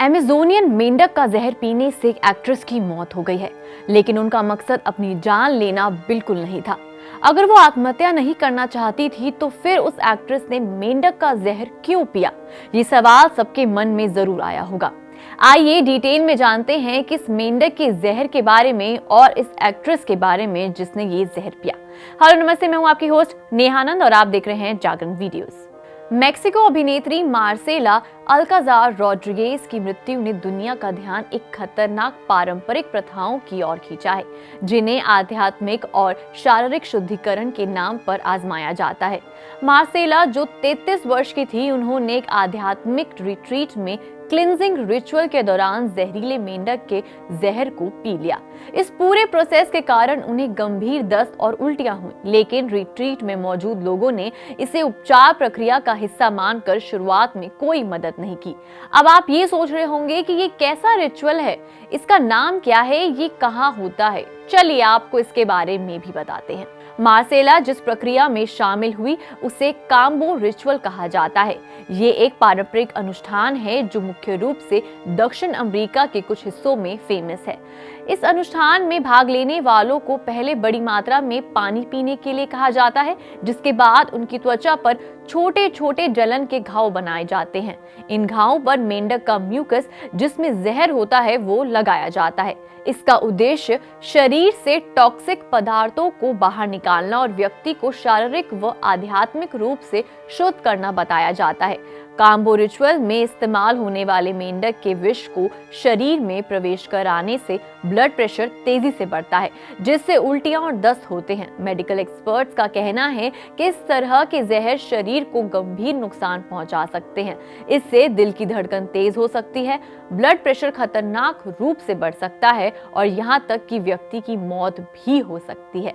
Amazonian मेंढक का जहर पीने से एक एक्ट्रेस की मौत हो गई है, लेकिन उनका मकसद अपनी जान लेना बिल्कुल नहीं था। अगर वो आत्महत्या नहीं करना चाहती थी तो फिर उस एक्ट्रेस ने मेंढक का जहर क्यों पिया? ये सवाल सबके मन में जरूर आया होगा। आइए डिटेल में जानते हैं कि इस मेंढक के जहर के बारे में और इस एक्ट्रेस के बारे में जिसने ये जहर पिया। हेलो नमस्ते, मैं हूँ आपकी होस्ट नेहानंद और आप देख रहे हैं जागरण वीडियोस। मेक्सिको अभिनेत्री मार्सेला अल्काजार रोड्रिगेज की मृत्यु ने दुनिया का ध्यान एक खतरनाक पारंपरिक प्रथाओं की ओर खींचा है, जिन्हें आध्यात्मिक और शारीरिक शुद्धिकरण के नाम पर आजमाया जाता है। मार्सेला, जो 33 वर्ष की थी, उन्होंने एक आध्यात्मिक रिट्रीट में क्लिंजिंग रिचुअल के दौरान जहरीले मेंढक के जहर को पी लिया। इस पूरे प्रोसेस के कारण उन्हें गंभीर दस्त और उल्टियां हुई, लेकिन रिट्रीट में मौजूद लोगों ने इसे उपचार प्रक्रिया का हिस्सा मानकर शुरुआत में कोई मदद नहीं की। अब आप ये सोच रहे होंगे कि ये कैसा रिचुअल है, इसका नाम क्या है, ये कहाँ होता है? चलिए आपको इसके बारे में भी बताते हैं। मार्सेला जिस प्रक्रिया में शामिल हुई उसे काम्बो रिचुअल कहा जाता है। ये एक पारंपरिक अनुष्ठान है जो मुख्य रूप से दक्षिण अमेरिका के कुछ हिस्सों में फेमस है। इस अनुष्ठान में भाग लेने वालों को पहले बड़ी मात्रा में पानी पीने के लिए कहा जाता है, जिसके बाद उनकी त्वचा पर छोटे छोटे जलन के घाव बनाए जाते हैं। इन घावों पर मेंढक का म्यूकस, जिसमें जहर होता है, वो लगाया जाता है। इसका उद्देश्य शरीर से टॉक्सिक पदार्थों को बाहर निकालना और व्यक्ति को शारीरिक व आध्यात्मिक रूप से शुद्ध करना बताया जाता है। काम्बो रिचुअल में इस्तेमाल होने वाले मेंढक के विष को शरीर में प्रवेश कराने से ब्लड प्रेशर तेजी से बढ़ता है, जिससे उल्टियां और दस्त होते हैं। मेडिकल एक्सपर्ट्स का कहना है कि इस तरह के जहर शरीर को गंभीर नुकसान पहुंचा सकते हैं। इससे दिल की धड़कन तेज हो सकती है, ब्लड प्रेशर खतरनाक रूप से बढ़ सकता है और यहाँ तक कि व्यक्ति की मौत भी हो सकती है।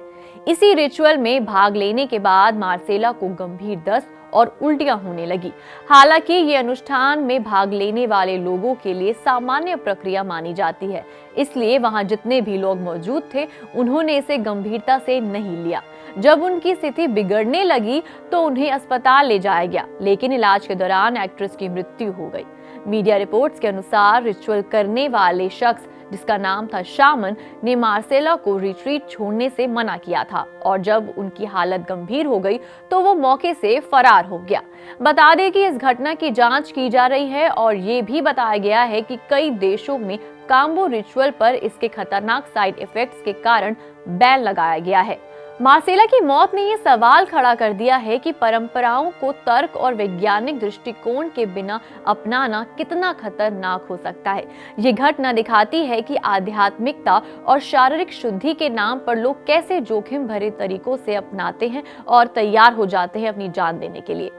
इसी रिचुअल में भाग लेने के बाद मार्सेला को गंभीर दस्त और उल्टियां होने लगी। हालांकि ये अनुष्ठान में भाग लेने वाले लोगों के लिए सामान्य प्रक्रिया मानी जाती है, इसलिए वहां जितने भी लोग मौजूद थे उन्होंने इसे गंभीरता से नहीं लिया। जब उनकी स्थिति बिगड़ने लगी तो उन्हें अस्पताल ले जाया गया, लेकिन इलाज के दौरान एक्ट्रेस की मृत्यु हो गई। मीडिया रिपोर्ट्स के अनुसार रिचुअल करने वाले शख्स, जिसका नाम था शामन, ने मार्सेला को रिट्रीट छोड़ने से मना किया था और जब उनकी हालत गंभीर हो गई तो वो मौके से फरार हो गया। बता दें कि इस घटना की जांच की जा रही है और ये भी बताया गया है कि कई देशों में काम्बो रिचुअल पर इसके खतरनाक साइड इफेक्ट्स के कारण बैन लगाया गया है। मार्सेला की मौत ने ये सवाल खड़ा कर दिया है कि परंपराओं को तर्क और वैज्ञानिक दृष्टिकोण के बिना अपनाना कितना खतरनाक हो सकता है। ये घटना दिखाती है कि आध्यात्मिकता और शारीरिक शुद्धि के नाम पर लोग कैसे जोखिम भरे तरीकों से अपनाते हैं और तैयार हो जाते हैं अपनी जान देने के लिए।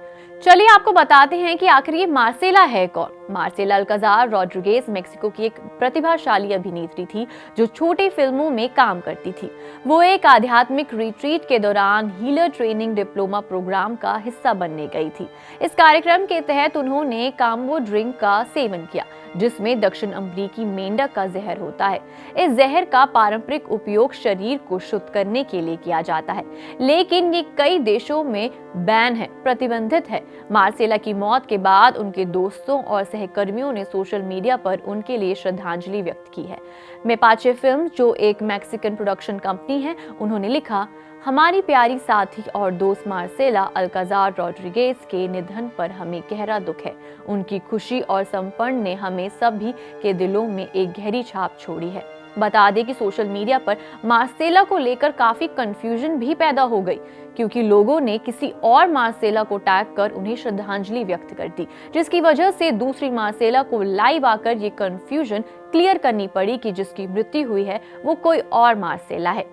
चलिए आपको बताते हैं कि आखिर ये मार्सेला है कौन। मार्सेला अल्काजार रोड्रिगेज मेक्सिको की एक प्रतिभाशाली अभिनेत्री थी जो छोटी फिल्मों में काम करती थी। वो एक आध्यात्मिक रिट्रीट के दौरान हीलर ट्रेनिंग डिप्लोमा प्रोग्राम का हिस्सा बनने गई थी। इस कार्यक्रम के तहत उन्होंने काम्बो ड्रिंक का सेवन किया, जिसमें दक्षिण अमेरिकी मेंढक का जहर होता है। इस जहर का पारंपरिक उपयोग शरीर को शुद्ध करने के लिए किया जाता है, लेकिन ये कई देशों में बैन है, प्रतिबंधित है। मार्सेला की मौत के बाद उनके दोस्तों और सहकर्मियों ने सोशल मीडिया पर उनके लिए श्रद्धांजलि व्यक्त की है। मेपाचे फिल्म, जो एक मैक्सिकन प्रोडक्शन कंपनी है, उन्होंने लिखा, हमारी प्यारी साथी और दोस्त मार्सेला अल्काजार रोड्रिगेज के निधन पर हमें गहरा दुख है। उनकी खुशी और समर्पण ने हमें सभी के दिलों में एक गहरी छाप छोड़ी है। बता दें कि सोशल मीडिया पर मार्सेला को लेकर काफी कंफ्यूजन भी पैदा हो गई, क्योंकि लोगों ने किसी और मार्सेला को टैग कर उन्हें श्रद्धांजलि व्यक्त कर दी, जिसकी वजह से दूसरी मार्सेला को लाइव आकर ये कंफ्यूजन क्लियर करनी पड़ी कि जिसकी मृत्यु हुई है वो कोई और मार्सेला है।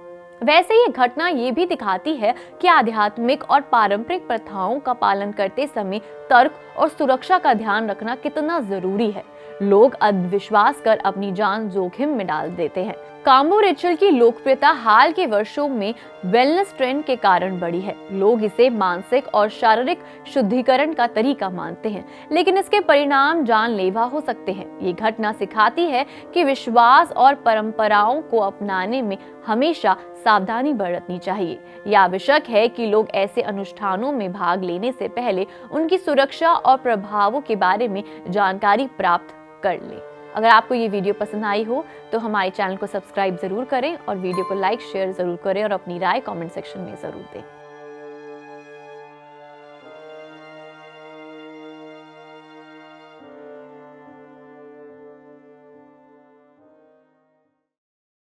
वैसे ये घटना ये भी दिखाती है कि आध्यात्मिक और पारंपरिक प्रथाओं का पालन करते समय तर्क और सुरक्षा का ध्यान रखना कितना जरूरी है। लोग अंधविश्वास कर अपनी जान जोखिम में डाल देते हैं। काम्बो रिचुअल की लोकप्रियता हाल के वर्षों में वेलनेस ट्रेंड के कारण बढ़ी है। लोग इसे मानसिक और शारीरिक शुद्धिकरण का तरीका मानते हैं, लेकिन इसके परिणाम जानलेवा हो सकते हैं। ये घटना सिखाती है कि विश्वास और परंपराओं को अपनाने में हमेशा सावधानी बरतनी चाहिए। यह आवश्यक है कि लोग ऐसे अनुष्ठानों में भाग लेने से पहले उनकी सुरक्षा और प्रभावों के बारे में जानकारी प्राप्त कर लें। अगर आपको ये वीडियो पसंद आई हो तो हमारे चैनल को सब्सक्राइब ज़रूर करें और वीडियो को लाइक शेयर ज़रूर करें और अपनी राय कमेंट सेक्शन में ज़रूर दें।